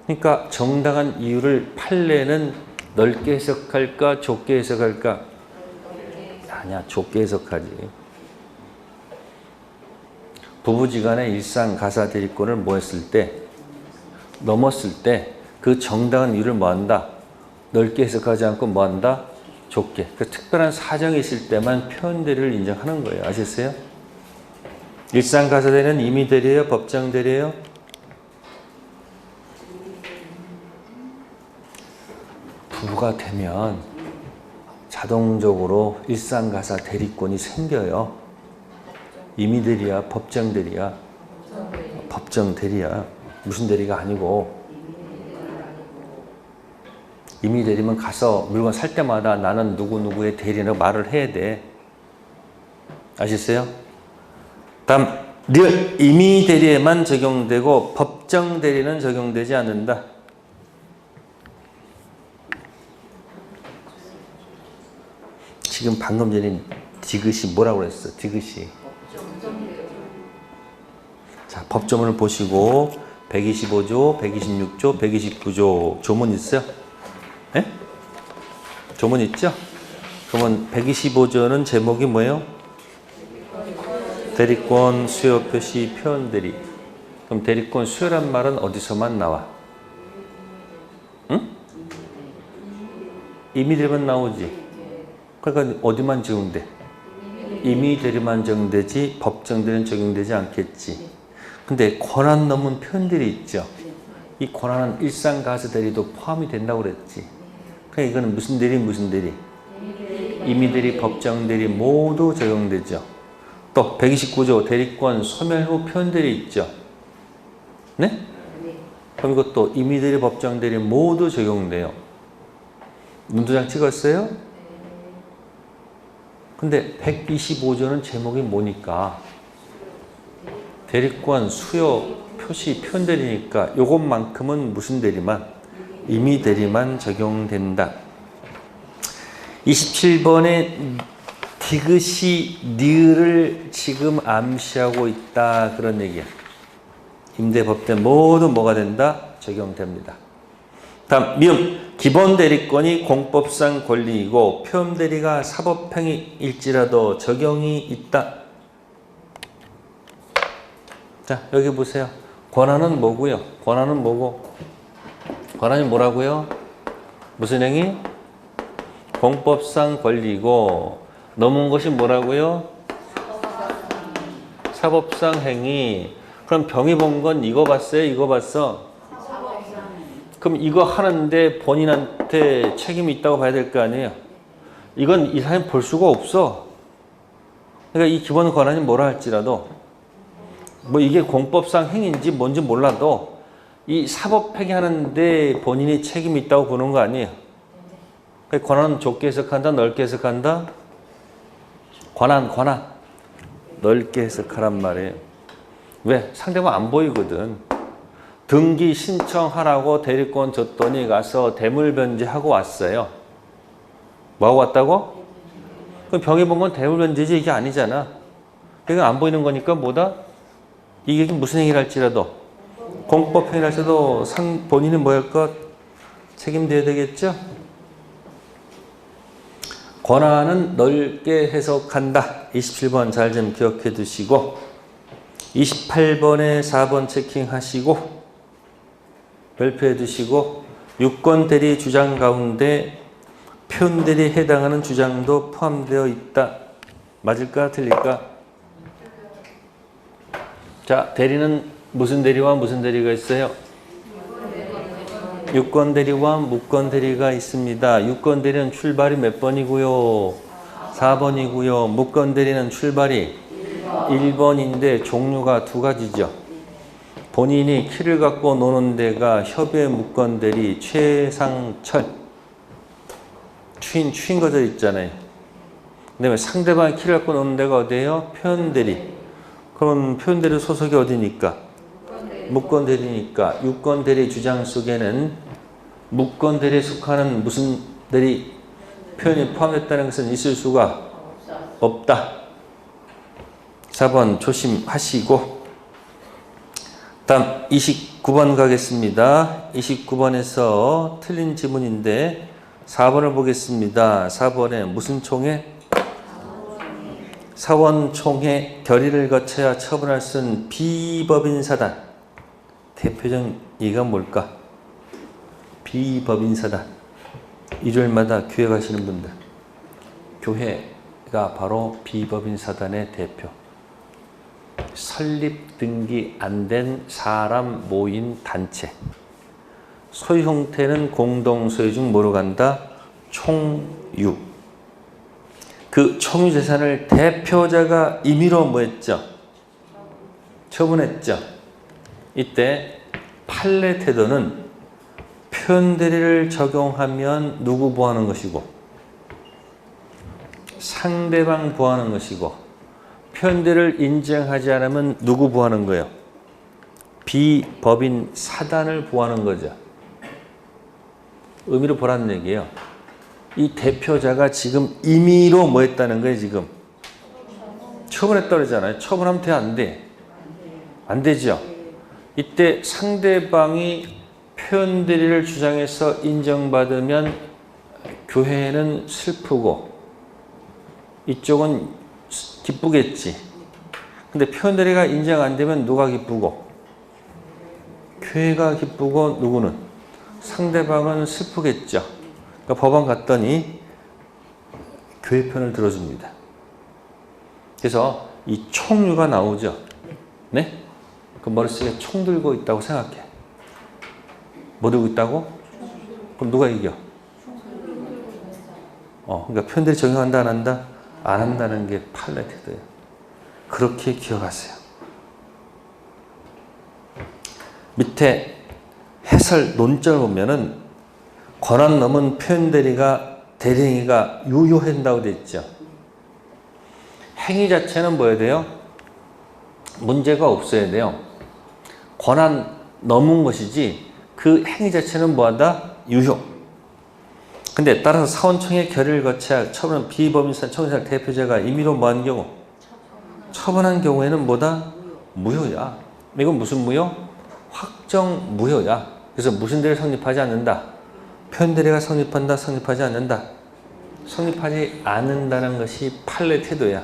그러니까 정당한 이유를 판례는 넓게 해석할까 좁게 해석할까? 아니야, 좁게 해석하지. 부부지간의 일상 가사 대리권을 뭐 했을 때? 넘었을 때 그 정당한 이유를 뭐 한다? 넓게 해석하지 않고 뭐 한다? 좁게. 그 특별한 사정이 있을 때만 표현 대리를 인정하는 거예요. 아셨어요? 일상 가사 대리는 임의 대리예요? 법정 대리예요? 부부가 되면 자동적으로 일상 가사 대리권이 생겨요. 임의 대리야, 법정 대리야? 법정 대리야. 무슨 대리가 아니고. 임의 대리면 가서 물건 살 때마다 나는 누구누구의 대리라고 말을 해야 돼. 아시겠어요? 다음, 임의 대리에만 적용되고 법정 대리는 적용되지 않는다. 지금 방금 전에 디귿이 뭐라고 그랬어? 디귿이. 자, 법조문을 보시고 125조, 126조, 129조 조문 있어요? 네? 조문 있죠? 그러면 125조는 제목이 뭐예요? 대리권 수요 표시 표현 대리. 그럼 대리권 수요란 말은 어디서만 나와? 응? 임의 대리만 나오지. 그러니까 어디만 적용돼? 임의 대리만 적용되지 법정 대리는 적용되지 않겠지. 근데 권한 넘은 표현 대리 있죠. 이 권한은 일상 가사 대리도 포함이 된다고 그랬지. 그러니까 이거는 무슨 대리 무슨 대리? 임의 대리, 법정 대리 모두 적용되죠. 또 129조 대리권 소멸 후 표현 대리 있죠. 네? 그럼 이것도 임의 대리, 법정 대리 모두 적용돼요. 눈도장 찍었어요? 근데 125조는 제목이 뭐니까? 대리권 수요 표시 표현 대리니까 요것만큼은 무슨 대리만? 임의 대리만 적용된다. 27번에 디귿이 니을 지금 암시하고 있다. 그런 얘기야. 임대, 법대 모두 뭐가 된다? 적용됩니다. 다음, 미음. 기본 대리권이 공법상 권리이고 표현 대리가 사법행위일지라도 적용이 있다. 자, 여기 보세요. 권한은 뭐고요? 권한은 뭐고? 권한이 뭐라고요? 무슨 행위? 공법상 권리이고 넘은 것이 뭐라고요? 사법상 행위. 그럼 병이 본 건 이거 봤어요? 이거 봤어? 그럼 이거 하는데 본인한테 책임이 있다고 봐야 될 거 아니에요? 이건 이 사람이 볼 수가 없어. 그러니까 이 기본 권한이 뭐라 할지라도 뭐 이게 공법상 행위인지 뭔지 몰라도 이 사법행위 하는데 본인이 책임이 있다고 보는 거 아니에요? 그러니까 권한은 좁게 해석한다? 넓게 해석한다? 권한 넓게 해석하란 말이에요. 왜? 상대방 안 보이거든. 등기 신청하라고 대리권 줬더니 가서 대물변제하고 왔어요. 뭐하고 왔다고? 그럼 병이 본 건 대물변제지 이게 아니잖아. 그러니까 안 보이는 거니까 뭐다? 이게 무슨 행위를 할지라도 공법 행위를 할지라도 본인은 뭐 할 것? 책임져야 되겠죠? 권한은 넓게 해석한다. 27번 잘 좀 기억해 두시고 28번에 4번 체킹하시고 별표해 두시고 유권대리 주장 가운데 표현대리에 해당하는 주장도 포함되어 있다. 맞을까? 틀릴까? 자, 대리는 무슨 대리와 무슨 대리가 있어요? 유권대리와 무권대리가 있습니다. 유권대리는 출발이 몇 번이고요? 4번이고요. 무권대리는 출발이 1번인데 종류가 두 가지죠. 본인이 키를 갖고 노는 데가 협의 무권대리 최상철. 추인 거절 있잖아요. 그 다음에 상대방이 키를 갖고 노는 데가 어디예요? 표현대리. 그럼 표현대리 소속이 어디니까? 무권대리니까 유권대리 주장 속에는 무권대리에 속하는 무슨 대리 표현이 포함됐다는 것은 있을 수가 없다. 4번 조심하시고. 다음 29번 가겠습니다. 29번에서 틀린 지문인데 4번을 보겠습니다. 4번에 무슨 총회? 사원총회 결의를 거쳐야 처분할 수 있는 비법인 사단. 대표적인 이가 뭘까? 비법인 사단. 일요일마다 교회 가시는 분들, 교회가 바로 비법인 사단의 대표. 설립 등기 안 된 사람 모인 단체. 소유 형태는 공동 소유 중 뭐로 간다? 총유. 그 총유 재산을 대표자가 임의로 뭐 했죠? 처분했죠. 이때 판례 태도는 표현대리를 적용하면 누구 보호하는 것이고 상대방 보호하는 것이고 표현대리를 인정하지 않으면 누구 보호하는 거예요? 비법인 사단을 보호하는 거죠. 의미로 보라는 얘기예요. 이 대표자가 지금 임의로 뭐 했다는 거예요, 지금? 처분했다고 그러잖아요. 처분하면 돼, 안 돼? 안 되죠. 이때 상대방이 표현대리를 주장해서 인정받으면 교회는 슬프고 이쪽은 기쁘겠지. 근데 표현대리가 인정 안 되면 누가 기쁘고? 교회가 기쁘고 누구는? 상대방은 슬프겠죠. 그러니까 법원 갔더니 교회 편을 들어줍니다. 그래서 이 총유가 나오죠. 네? 그 머릿속에 총 들고 있다고 생각해. 뭐 들고 있다고? 그럼 누가 이겨? 그러니까 표현대리 적용한다 안 한다? 안 한다는 게 판례 태도예요. 그렇게 기억하세요. 밑에 해설 논점을 보면은 권한 넘은 표현대리가 대리행위가 유효한다고 되어 있죠. 행위 자체는 뭐여야 돼요? 문제가 없어야 돼요. 권한 넘은 것이지 그 행위 자체는 뭐하다? 유효. 근데 따라서 사원총회 결의를 거쳐야 처분한 비법인사 총회사 대표자가 임의로 뭐한 경우? 처분한 경우에는 뭐다? 무효야. 이건 무슨 무효? 확정 무효야. 그래서 무슨 대리 성립하지 않는다? 표현대리가 성립한다, 성립하지 않는다. 성립하지 않는다는 것이 판례 태도야.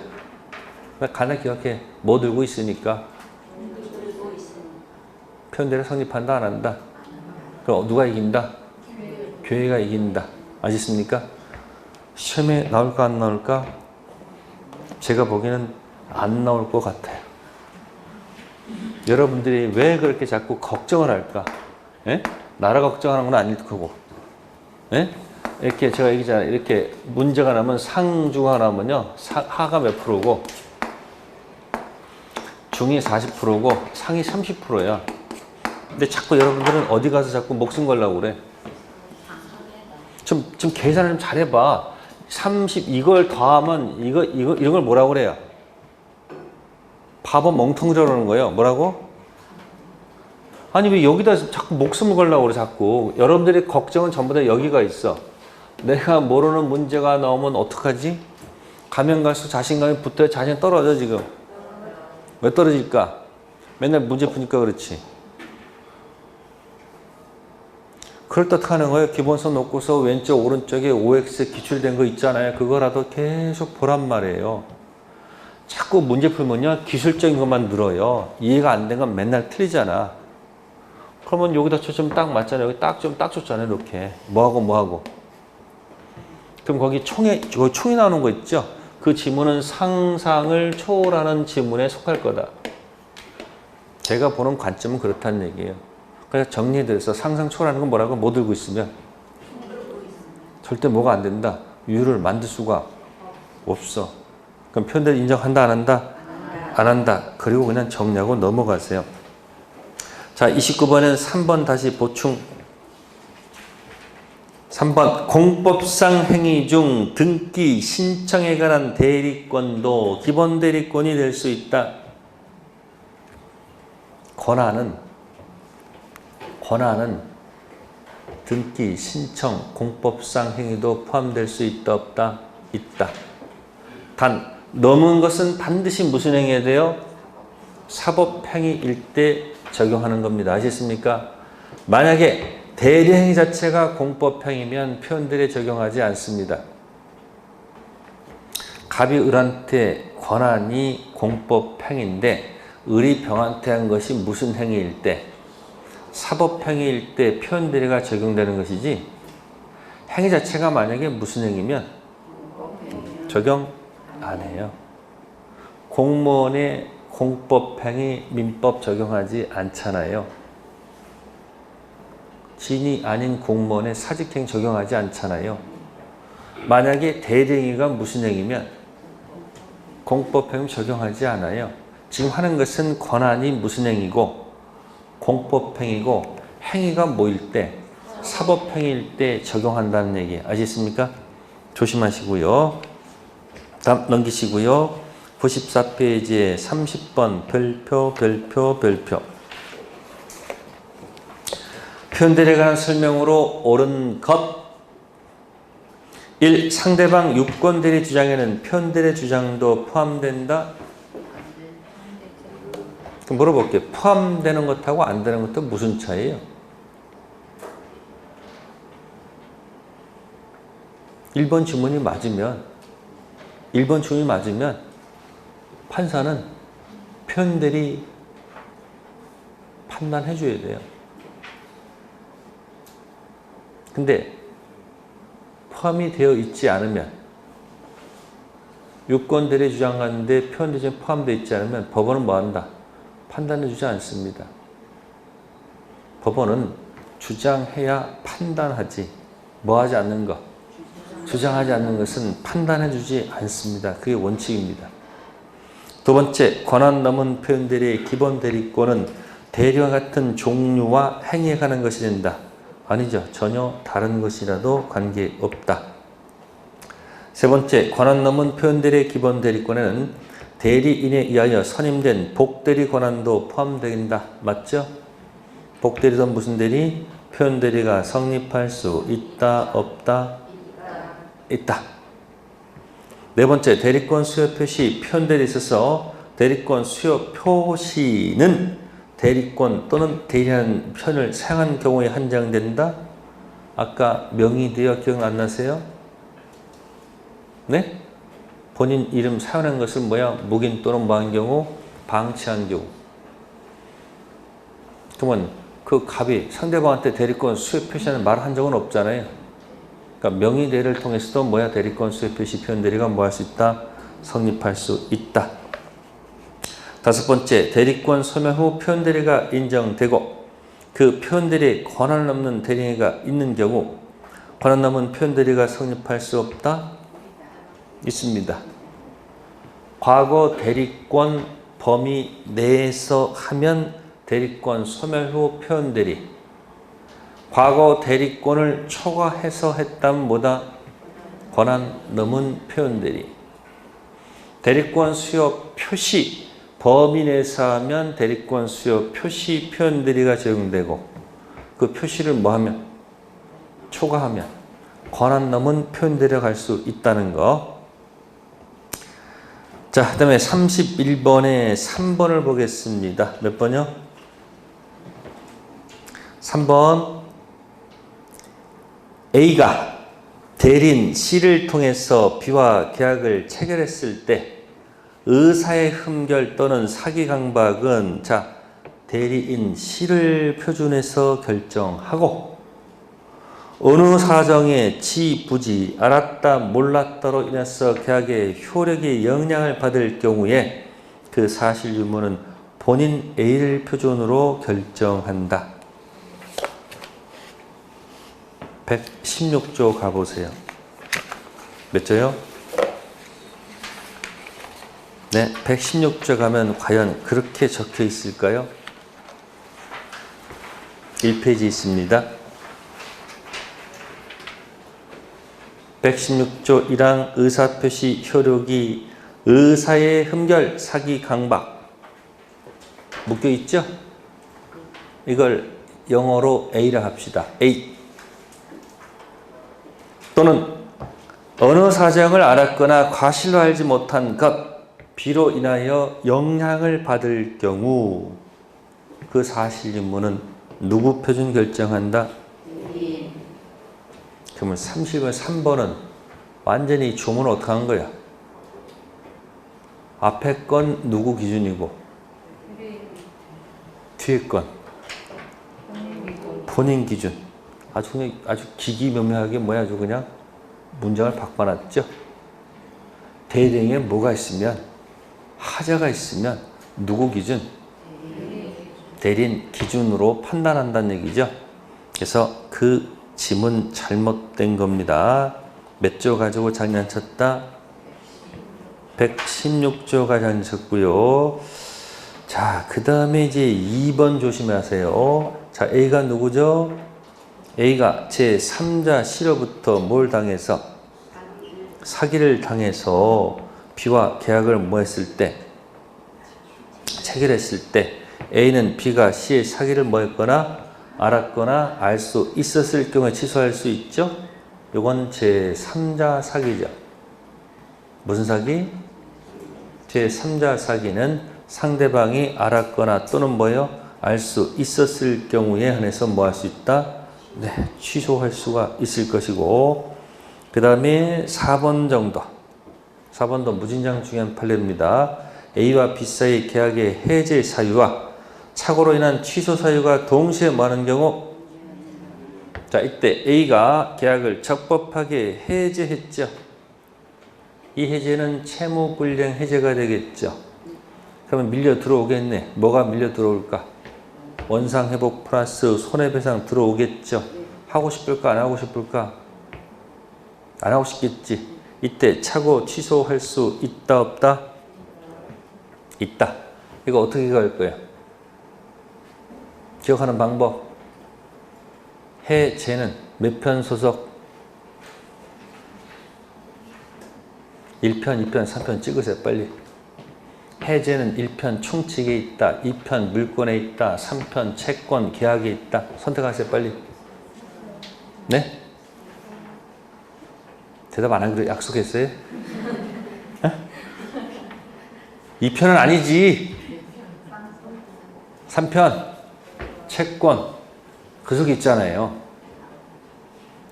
간단히 기억해. 뭐 들고 있으니까? 표현대리가 성립한다, 안 한다? 그럼 누가 이긴다? 교회가 이긴다. 아시겠습니까? 시험에 나올까 안 나올까? 제가 보기에는 안 나올 것 같아요. 여러분들이 왜 그렇게 자꾸 걱정을 할까? 예? 나라 걱정하는 건 아닐 거고. 예? 이렇게 제가 얘기잖아요. 이렇게 문제가 나면 상중하 나면요. 하가 몇 프로고 중이 40%고 상이 30%야. 근데 자꾸 여러분들은 어디 가서 자꾸 목숨 걸라고 그래. 좀 계산을 좀 잘해봐. 30 이걸 더하면 이런 걸 뭐라고 그래요? 바보 멍텅이라고 그러는 거예요. 뭐라고? 아니 왜 여기다 자꾸 목숨을 걸라고 그래 자꾸. 여러분들의 걱정은 전부 다 여기가 있어. 내가 모르는 문제가 나오면 어떡하지? 가면 갈수록 자신감이 붙어야 자신이 떨어져 지금. 왜 떨어질까? 맨날 문제 푸니까 그렇지. 그럴듯하는 거예요. 기본선 놓고서 왼쪽 오른쪽에 OX 기출된 거 있잖아요. 그거라도 계속 보란 말이에요. 자꾸 문제 풀면요. 기술적인 것만 늘어요. 이해가 안 된 건 맨날 틀리잖아. 그러면 여기다 초점 딱 맞잖아요. 여기 딱 줬잖아요. 이렇게. 뭐하고. 그럼 거기 총이 나오는 거 있죠? 그 지문은 상상을 초월하는 지문에 속할 거다. 제가 보는 관점은 그렇다는 얘기예요. 그래서 정리해드려서 상상 초월하는 건 뭐라고? 뭐 들고 있으면? 절대 뭐가 안 된다. 유를 만들 수가 없어. 그럼 표현대리 인정한다 안 한다? 안 한다. 그리고 그냥 정리하고 넘어가세요. 자, 29번은 3번 다시 보충. 3번 공법상 행위 중 등기 신청에 관한 대리권도 기본 대리권이 될 수 있다. 권한은 등기, 신청, 공법상 행위도 포함될 수 있다, 없다? 있다. 단 넘은 것은 반드시 무슨 행위해야 돼요? 사법행위일 때 적용하는 겁니다. 아시겠습니까? 만약에 대리행위 자체가 공법행위면 표현들에 적용하지 않습니다. 갑이 을한테 권한이 공법행위인데 을이 병한테 한 것이 무슨 행위일 때? 사법행위일 때 표현들이가 적용되는 것이지, 행위 자체가 만약에 무슨 행위면 적용 안 해요. 공무원의 공법행위 민법 적용하지 않잖아요. 진이 아닌 공무원의 사직행위 적용하지 않잖아요. 만약에 대리행위가 무슨 행위면 공법행위 적용하지 않아요. 지금 하는 것은 권한이 무슨 행위고 공법행위고 행위가 뭐일 때? 사법행위일 때 적용한다는 얘기 아시겠습니까? 조심하시고요. 다음 넘기시고요. 94페이지에 30번 별표. 표현들에 관한 설명으로 옳은 것. 1. 상대방 유권대리 주장에는 표현들의 주장도 포함된다. 물어볼게요. 포함되는 것하고 안 되는 것도 무슨 차이예요? 1번 주문이 맞으면 판사는 표현들이 판단해 줘야 돼요. 근데 포함이 되어 있지 않으면, 유권대리 주장 가는데 표현들이 포함되어 있지 않으면 법원은 뭐한다? 판단해 주지 않습니다. 법원은 주장해야 판단하지, 뭐하지 않는 것, 주장하지 않는 것은 판단해 주지 않습니다. 그게 원칙입니다. 두 번째, 권한 넘은 표현들의 기본 대리권은 대리와 같은 종류와 행위에 관한 것이 된다. 아니죠. 전혀 다른 것이라도 관계없다. 세 번째, 권한 넘은 표현들의 기본 대리권에는 대리인에 의하여 선임된 복대리 권한도 포함된다. 맞죠? 복대리도 무슨 대리? 표현대리가 성립할 수 있다, 없다? 있다. 네 번째, 대리권 수요 표시 표현대리 있어서 대리권 수요 표시는 대리권 또는 대리라는 표현을 사용한 경우에 한정된다. 아까 명의되어 기억 안 나세요? 네? 본인 이름 사용한 것을 묵인 또는 뭐한 경우? 방치한 경우. 그러면 그 갑이 상대방한테 대리권 수요 표시하는 말을 한 적은 없잖아요. 그러니까 명의대리를 통해서도 대리권 수요 표시 표현대리가 할 수 있다? 성립할 수 있다. 다섯 번째, 대리권 소멸 후 표현대리가 인정되고 그 표현대리의 권한을 넘는 대리행위가 있는 경우 권한 넘은 표현대리가 성립할 수 없다? 있습니다. 과거 대리권 범위 내에서 하면 대리권 소멸 후 표현대리, 과거 대리권을 초과해서 했다면 권한 넘은 표현대리. 대리권 수요 표시 범위 내에서 하면 대리권 수요 표시 표현대리가 적용되고 그 표시를 초과하면 권한 넘은 표현대리가 갈 수 있다는 거. 자, 그 다음에 31번에 3번을 보겠습니다. 몇 번이요? 3번. A가 대리인 C를 통해서 B와 계약을 체결했을 때 의사의 흠결 또는 사기 강박은 대리인 C를 표준해서 결정하고 어느 사정에 지부지 알았다 몰랐다로 인해서 계약의 효력이 영향을 받을 경우에 그 사실 유무는 본인 A를 표준으로 결정한다. 116조 가보세요. 몇 조요? 네, 116조 가면 과연 그렇게 적혀 있을까요? 1페이지 있습니다. 116조 1항 의사표시 효력이 의사의 흠결, 사기, 강박 묶여있죠? 이걸 영어로 A라 합시다. A. 또는 어느 사정을 알았거나 과실로 알지 못한 것, 비로 인하여 영향을 받을 경우 그 사실 유무는 누구 표준 결정한다? 그러면 30번 3번은 완전히 주문을 어떻게 한 거야? 앞에 건 누구 기준이고 뒤에 건 본인 기준. 아주 기기묘묘하게 뭐야 아주 그냥 문장을 바꿔놨죠. 대등에 뭐가 있으면 하자가 있으면 누구 기준? 대린 기준으로 판단한다는 얘기죠. 그래서 그 지문 잘못된 겁니다. 몇 조 가지고 장난쳤다? 116조가 장난쳤고요. 자, 그 다음에 이제 2번 조심하세요. 자, A가 누구죠? A가 제3자 C로부터 뭘 당해서? 사기를 당해서 B와 계약을 뭐 했을 때? 체결했을 때 A는 B가 C의 사기를 뭐 했거나 알았거나 알 수 있었을 경우에 취소할 수 있죠? 이건 제3자 사기죠. 무슨 사기? 제3자 사기는 상대방이 알았거나 또는 뭐요? 알 수 있었을 경우에 한해서 뭐 할 수 있다? 네, 취소할 수가 있을 것이고, 그 다음에 4번 정도. 4번도 무진장 중요한 판례입니다. A와 B 사이 계약의 해제 사유와 착오로 인한 취소 사유가 동시에 많은 경우, 자, 이때 A가 계약을 적법하게 해제했죠. 이 해제는 채무불이행 해제가 되겠죠. 그러면 밀려 들어오겠네. 뭐가 밀려 들어올까? 원상회복 플러스 손해배상 들어오겠죠. 하고 싶을까? 안 하고 싶을까? 안 하고 싶겠지. 이때 착오 취소할 수 있다 없다? 있다. 이거 어떻게 갈 거야? 기억하는 방법. 해제는 몇 편 소속? 1편, 2편, 3편 찍으세요. 빨리. 해제는 1편 총칙에 있다. 2편 물권에 있다. 3편 채권 계약에 있다. 선택하세요. 빨리. 네? 대답 안 하기로 약속했어요? 2편은 아니지. 3편 채권 그 속에 있잖아요.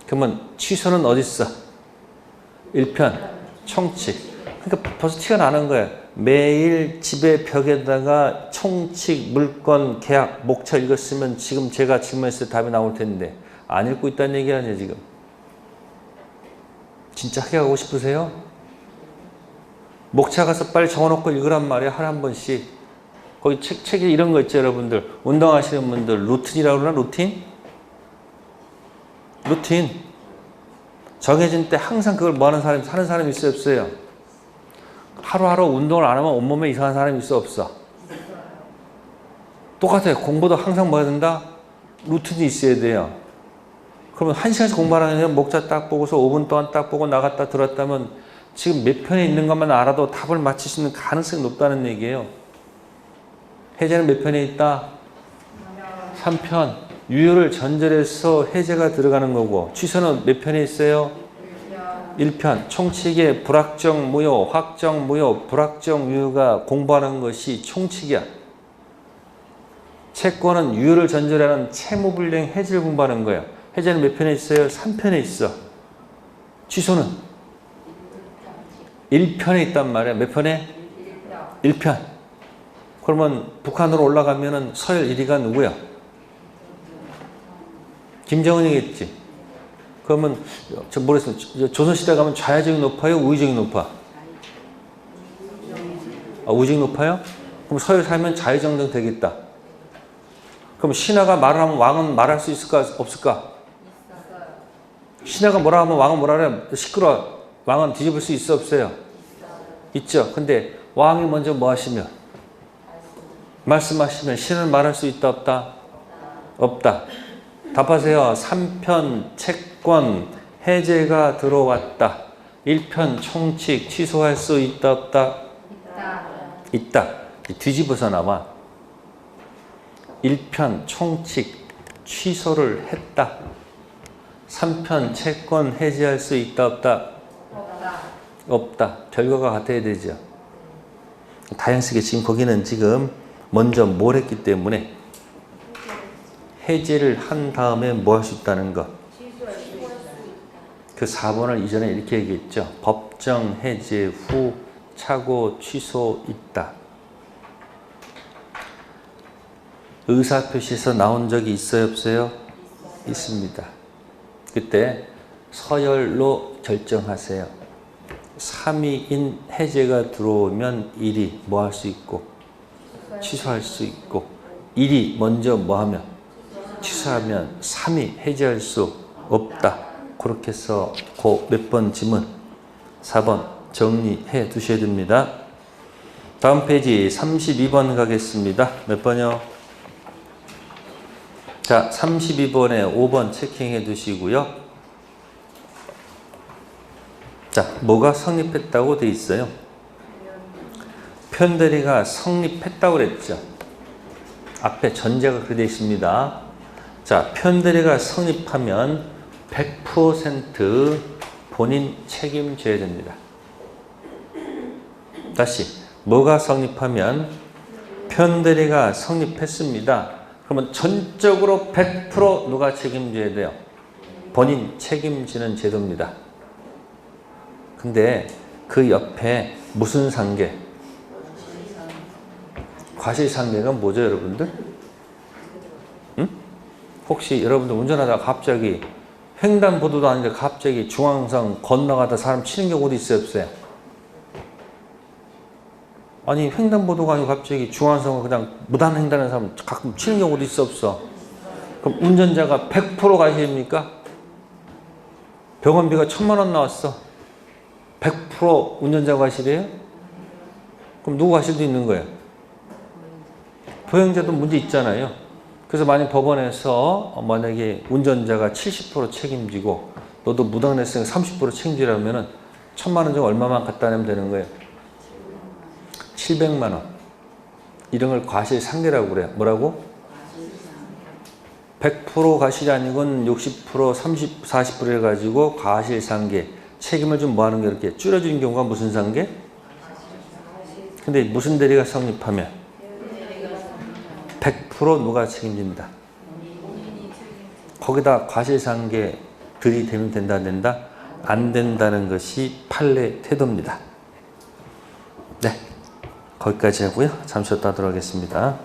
그러면 취소는 어디 있어? 1편 총칙. 그러니까 벌써 티가 나는 거예요. 매일 집에 벽에다가 총칙, 물권, 계약, 목차 읽었으면 지금 제가 질문했을 때 답이 나올 텐데 안 읽고 있다는 얘기 아니에요 지금. 진짜 하게 하고 싶으세요? 목차 가서 빨리 적어놓고 읽으란 말이에요. 하루에 한 번씩. 거기 책에 이런 거 있죠 여러분들. 운동하시는 분들 루틴이라고 그러나? 루틴? 루틴. 정해진 때 항상 그걸 뭐 하는 사람이, 하는 사람이 있어요 없어요? 하루하루 운동을 안 하면 온몸에 이상한 사람이 있어 없어? 똑같아요. 공부도 항상 뭐 해야 된다? 루틴이 있어야 돼요. 그러면 1시간씩 공부하는 목차 딱 보고서 5분 동안 딱 보고 나갔다 들었다면 지금 몇 편에 있는 것만 알아도 답을 맞힐 수 있는 가능성이 높다는 얘기예요. 해제는 몇 편에 있다? 3편. 유효를 전제해서 해제가 들어가는 거고 취소는 몇 편에 있어요? 1편. 총칙의 불확정 무효, 확정 무효, 불확정 유효가 공부하는 것이 총칙이야. 채권은 유효를 전제로 하는 채무불이행 해제를 공부하는 거예요. 해제는 몇 편에 있어요? 3편에 있어. 취소는 1편에 있단 말이야. 몇 편에? 1편. 그러면 북한으로 올라가면은 서열 1위가 누구야? 김정은이겠지. 그러면 저 모르겠어요. 조선시대 가면 좌회적이 높아요? 우회적이 높아? 우회적이 높아요? 그럼 서열 살면 좌회정등 되겠다. 그럼 신하가 말을 하면 왕은 말할 수 있을까 없을까? 신하가 뭐라 하면 왕은 뭐라 그래? 시끄러워. 왕은 뒤집을 수 있어 없어요? 있죠. 근데 왕이 먼저 뭐 하시면? 말씀하시면 신은 말할 수 있다 없다? 없다. 답하세요. 3편 채권 해제가 들어왔다. 1편 총칙 취소할 수 있다 없다? 있다. 뒤집어서 나와. 1편 총칙 취소를 했다. 3편 채권 해제할 수 있다 없다? 없다. 결과가 같아야 되죠. 다양식에 지금 거기는 지금 먼저 뭘 했기 때문에 해제를 한 다음에 뭐 할 수 있다는 것. 그 4번을 이전에 이렇게 얘기했죠. 법정 해제 후 착오 취소 있다. 의사표시에서 나온 적이 있어요, 없어요? 있습니다. 그때 서열로 결정하세요. 3위인 해제가 들어오면 1위 뭐 할 수 있고 취소할 수 있고 1위 먼저 뭐 하면 취소하면 3위 해제할 수 없다. 그렇게 해서 그 몇 번 지문 4번 정리해 두셔야 됩니다. 다음 페이지 32번 가겠습니다. 몇 번이요? 자, 32번에 5번 체킹해 두시고요. 자, 뭐가 성립했다고 돼 있어요? 편대리가 성립했다고 그랬죠. 앞에 전제가 그렇게 돼 있습니다. 자, 편대리가 성립하면 100% 본인 책임져야 됩니다. 다시, 뭐가 성립하면 편대리가 성립했습니다. 그러면 전적으로 100% 누가 책임져야 돼요? 본인 책임지는 제도입니다. 근데 그 옆에 무슨 상계? 과실상계가 뭐죠, 여러분들? 응? 혹시 여러분들 운전하다가 갑자기 횡단보도도 아닌데 갑자기 중앙선 건너가다 사람 치는 경우도 있어요, 없어요? 아니, 횡단보도가 아니고 갑자기 중앙선을 그냥 무단횡단하는 사람 가끔 치는 경우도 있어, 없어? 그럼 운전자가 100% 과실입니까? 병원비가 1,000만 원 나왔어. 100% 운전자 과실이에요? 그럼 누구 과실도 있는 거예요? 보행자도 문제 있잖아요. 그래서 만약 법원에서 만약에 운전자가 70% 책임지고 너도 무단했으니까 30% 책임지라면은 1,000만 원 중 얼마만 갖다 내면 되는 거예요? 700만 원. 이런 걸 과실상계라고 그래요. 뭐라고? 100% 과실이 아니건 60%, 30, 40% 해가지고 과실상계. 책임을 좀 뭐 하는 게 이렇게 줄여주는 경우가 무슨 상계? 근데 무슨 대리가 성립하면 100% 누가 책임진다. 거기다 과실상계 들이대면 된다, 안 된다? 안 된다는 것이 판례 태도입니다. 네, 거기까지 하고요. 잠시 쉬었다 하도록 하겠습니다.